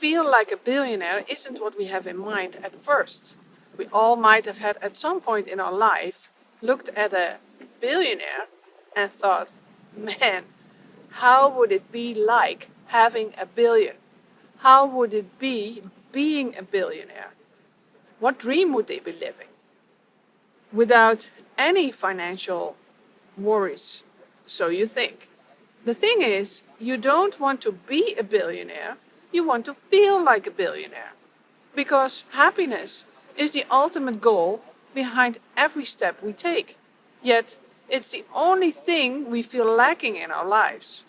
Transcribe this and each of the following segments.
feel like a billionaire isn't what we have in mind at first. We all might have had at some point in our life looked at a billionaire and thought, man, how would it be like having a billion? How would it be being a billionaire? What dream would they be living? Without any financial worries, so you think. The thing is, you don't want to be a billionaire, you want to feel like a billionaire. Because happiness is the ultimate goal behind every step we take. Yet, it's the only thing we feel lacking in our lives.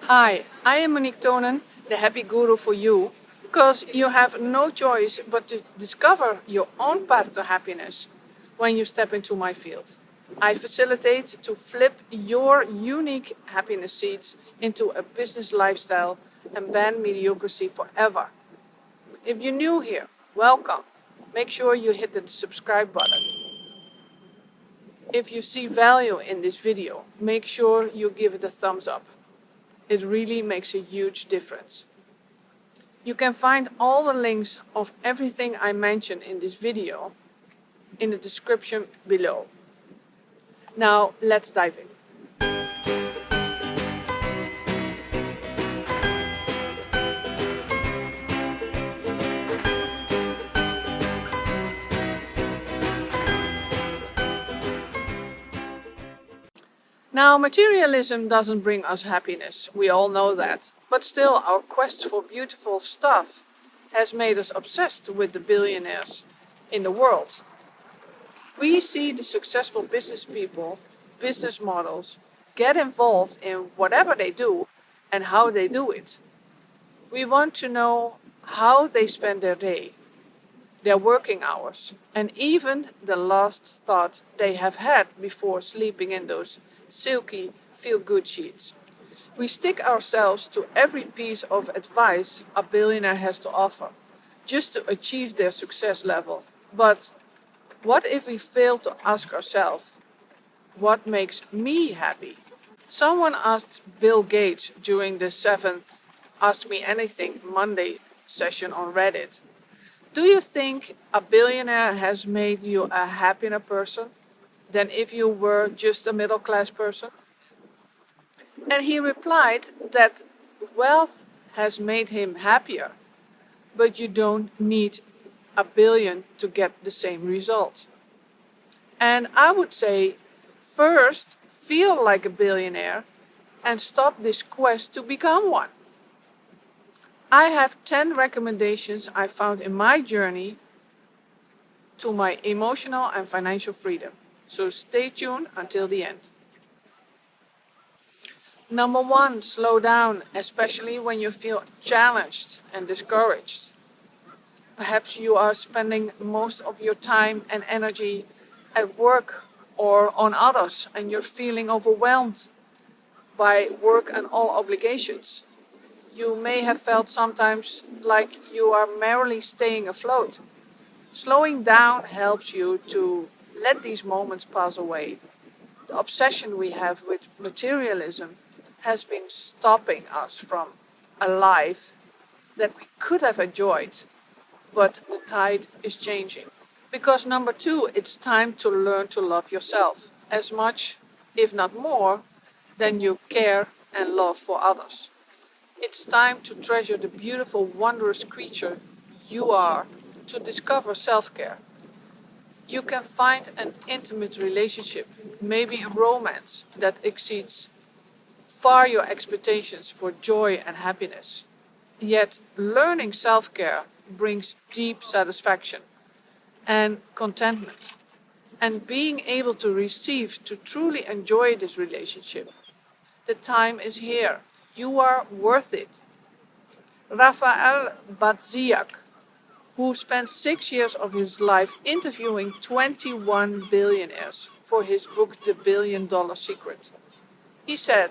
Hi, I am Monique Tonen, the Happy Guru for you, because you have no choice but to discover your own path to happiness when you step into my field. I facilitate to flip your unique happiness seeds into a business lifestyle and ban mediocrity forever. If you're new here, welcome. Make sure you hit the subscribe button. If you see value in this video, make sure you give it a thumbs up. It really makes a huge difference. You can find all the links of everything I mentioned in this video in the description below. Now let's dive in. Now, materialism doesn't bring us happiness, we all know that. But still, our quest for beautiful stuff has made us obsessed with the billionaires in the world. We see the successful business people, business models, get involved in whatever they do and how they do it. We want to know how they spend their day, their working hours, and even the last thought they have had before sleeping in those silky feel-good sheets. We stick ourselves to every piece of advice a billionaire has to offer, just to achieve their success level. But what if we fail to ask ourselves, what makes me happy? Someone asked Bill Gates during the 7th Ask Me Anything Monday session on Reddit, do you think a billionaire has made you a happier person than if you were just a middle-class person? And he replied that wealth has made him happier, but you don't need a billion to get the same result. And I would say, first, feel like a billionaire and stop this quest to become one. I have 10 recommendations I found in my journey to my emotional and financial freedom. So stay tuned until the end. Number 1, slow down, especially when you feel challenged and discouraged. Perhaps you are spending most of your time and energy at work or on others and you're feeling overwhelmed by work and all obligations. You may have felt sometimes like you are merely staying afloat. Slowing down helps you to let these moments pass away. The obsession we have with materialism has been stopping us from a life that we could have enjoyed, but the tide is changing. Because number 2, it's time to learn to love yourself as much, if not more, than you care and love for others. It's time to treasure the beautiful, wondrous creature you are, to discover self-care. You can find an intimate relationship, maybe a romance that exceeds far your expectations for joy and happiness. Yet learning self-care brings deep satisfaction and contentment. And being able to receive, to truly enjoy this relationship. The time is here. You are worth it. Rafael Badziak, who spent 6 years of his life interviewing 21 billionaires for his book The $1 Billion Secret. He said,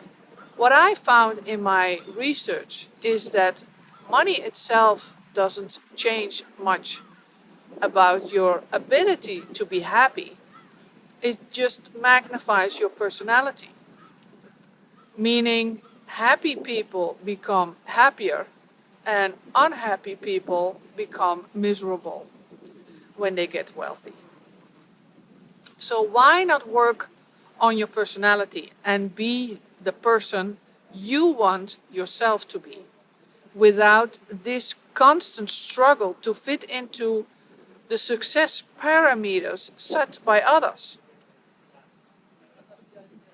what I found in my research is that money itself doesn't change much about your ability to be happy. It just magnifies your personality. Meaning, happy people become happier and unhappy people become miserable when they get wealthy. So why not work on your personality and be the person you want yourself to be, without this constant struggle to fit into the success parameters set by others?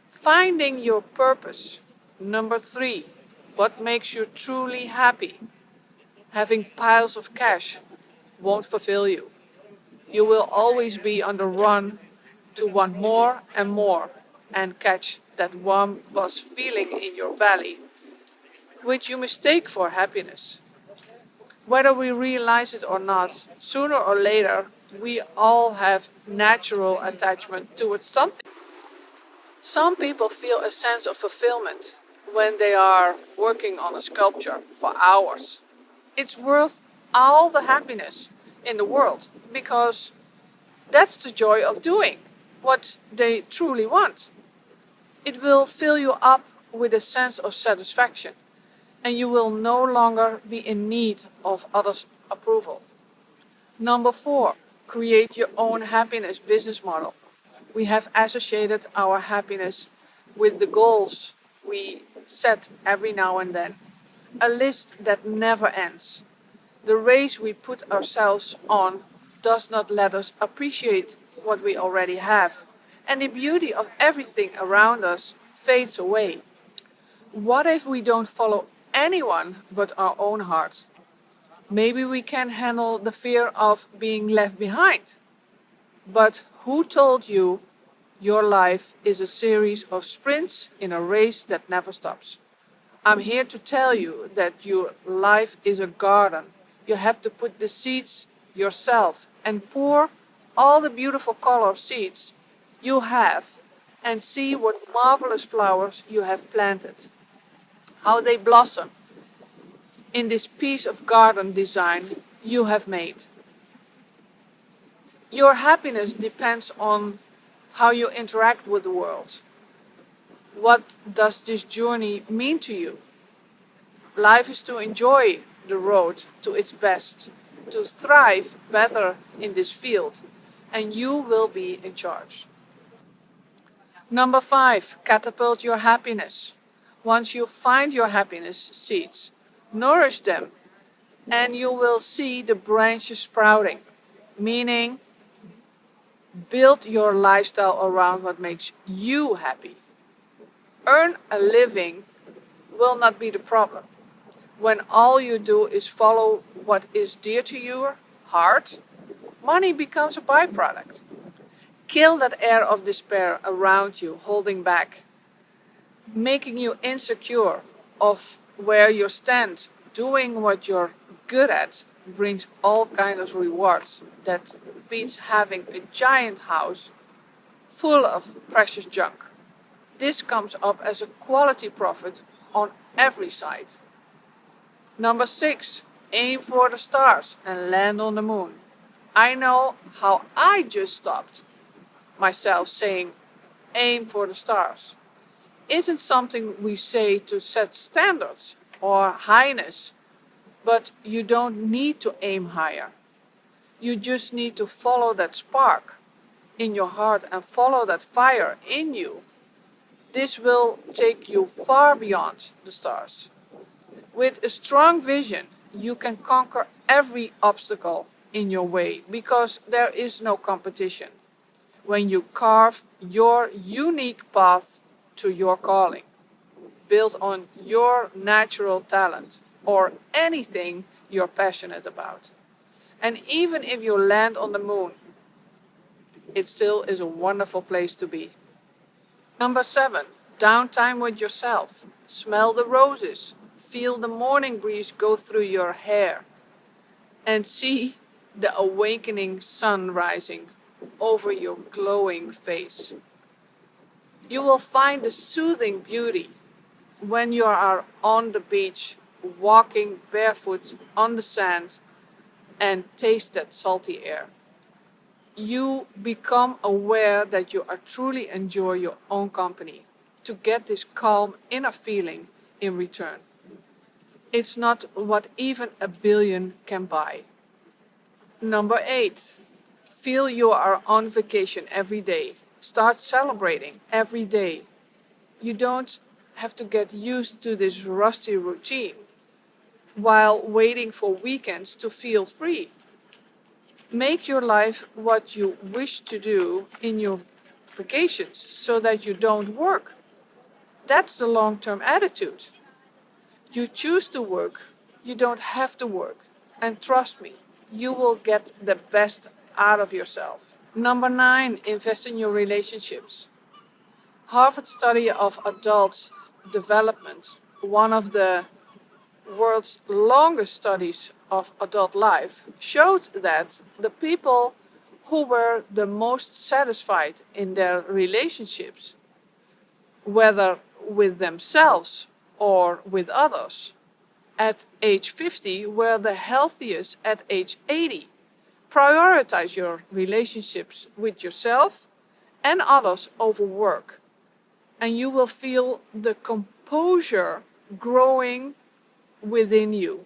Finding your purpose. Number 3, what makes you truly happy? Having piles of cash won't fulfill you. You will always be on the run to want more and more and catch that warm buzz feeling in your belly, which you mistake for happiness. Whether we realize it or not, sooner or later, we all have natural attachment towards something. Some people feel a sense of fulfillment when they are working on a sculpture for hours. It's worth all the happiness in the world because that's the joy of doing what they truly want. It will fill you up with a sense of satisfaction, and you will no longer be in need of others' approval. Number 4, create your own happiness business model. We have associated our happiness with the goals we set every now and then, a list that never ends. The race we put ourselves on does not let us appreciate what we already have, and the beauty of everything around us fades away. What if we don't follow anyone but our own heart? Maybe we can handle the fear of being left behind. But who told you your life is a series of sprints in a race that never stops? I'm here to tell you that your life is a garden. You have to put the seeds yourself and pour all the beautiful color seeds you have and see what marvelous flowers you have planted, how they blossom in this piece of garden design you have made. Your happiness depends on how you interact with the world. What does this journey mean to you? Life is to enjoy the road to its best, to thrive better in this field, and you will be in charge. Number 5, catapult your happiness. Once you find your happiness seeds, nourish them, and you will see the branches sprouting, meaning build your lifestyle around what makes you happy. Earn a living will not be the problem. When all you do is follow what is dear to your heart, money becomes a byproduct. Kill that air of despair around you, holding back, making you insecure of where you stand. Doing what you're good at brings all kinds of rewards that beats having a giant house full of precious junk. This comes up as a quality profit on every side. Number 6, aim for the stars and land on the moon. I know how I just stopped myself saying aim for the stars. Isn't something we say to set standards or highness, but you don't need to aim higher. You just need to follow that spark in your heart and follow that fire in you. This will take you far beyond the stars. With a strong vision, you can conquer every obstacle in your way because there is no competition when you carve your unique path to your calling, built on your natural talent or anything you're passionate about. And even if you land on the moon, it still is a wonderful place to be. Number 7, downtime with yourself. Smell the roses, feel the morning breeze go through your hair, and see the awakening sun rising over your glowing face. You will find the soothing beauty when you are on the beach, walking barefoot on the sand and taste that salty air. You become aware that you are truly enjoy your own company to get this calm inner feeling in return. It's not what even a billion can buy. Number 8, feel you are on vacation every day. Start celebrating every day. You don't have to get used to this rusty routine while waiting for weekends to feel free. Make your life what you wish to do in your vacations so that you don't work. That's the long-term attitude. You choose to work, you don't have to work. And trust me, you will get the best out of yourself. Number 9, invest in your relationships. Harvard study of adult development, one of the world's longest studies of adult life, showed that the people who were the most satisfied in their relationships, whether with themselves or with others, at age 50 were the healthiest at age 80. Prioritize your relationships with yourself and others over work, and you will feel the composure growing within you.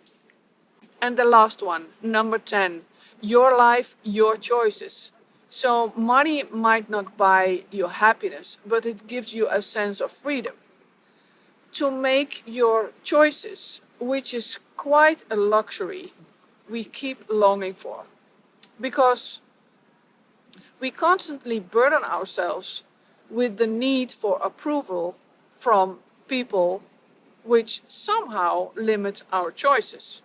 And the last one, number 10, your life, your choices. So money might not buy your happiness, but it gives you a sense of freedom to make your choices, which is quite a luxury we keep longing for. Because we constantly burden ourselves with the need for approval from people, which somehow limit our choices.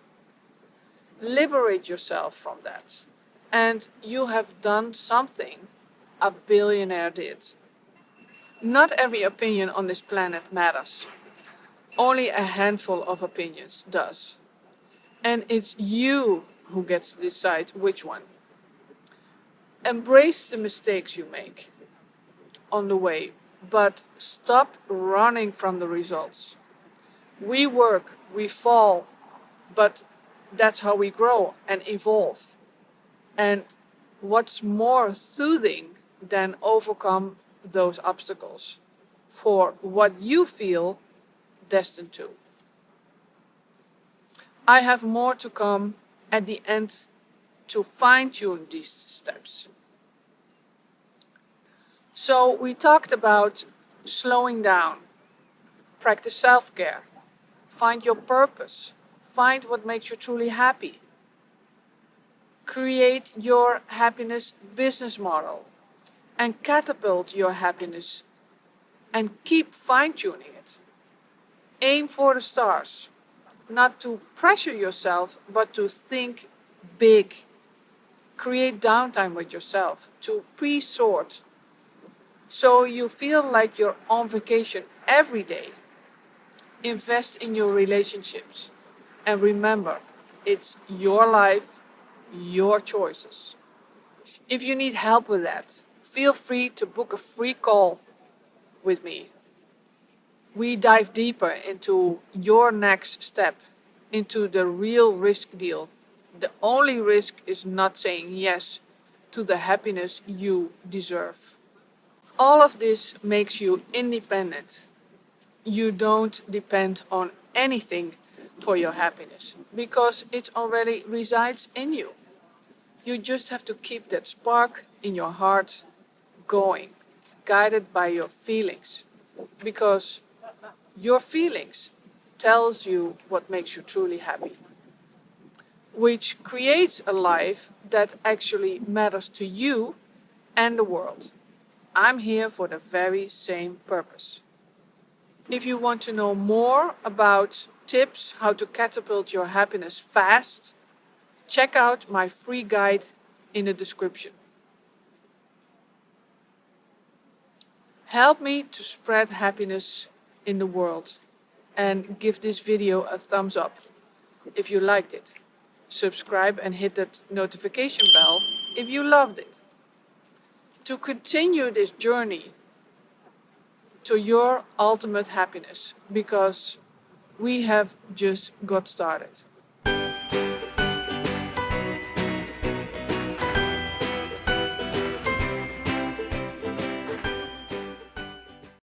Liberate yourself from that, and you have done something a billionaire did. Not every opinion on this planet matters. Only a handful of opinions does. And it's you who gets to decide which one. Embrace the mistakes you make on the way, but stop running from the results. We work, we fall, but that's how we grow and evolve. And what's more soothing than overcome those obstacles for what you feel destined to? I have more to come at the end to fine-tune these steps. So we talked about slowing down, practice self-care, find your purpose, find what makes you truly happy, create your happiness business model, and catapult your happiness and keep fine-tuning it. Aim for the stars, not to pressure yourself, but to think big. Create downtime with yourself to pre-sort, so you feel like you're on vacation every day. Invest in your relationships. And remember, it's your life, your choices. If you need help with that, feel free to book a free call with me. We dive deeper into your next step, into the real risk deal. The only risk is not saying yes to the happiness you deserve. All of this makes you independent. You don't depend on anything for your happiness because it already resides in you. You just have to keep that spark in your heart going, guided by your feelings, because your feelings tells you what makes you truly happy, which creates a life that actually matters to you and the world. I'm here for the very same purpose. If you want to know more about tips how to catapult your happiness fast, check out my free guide in the description. Help me to spread happiness in the world and give this video a thumbs up if you liked it. Subscribe and hit that notification bell if you loved it. To continue this journey to your ultimate happiness, because we have just got started.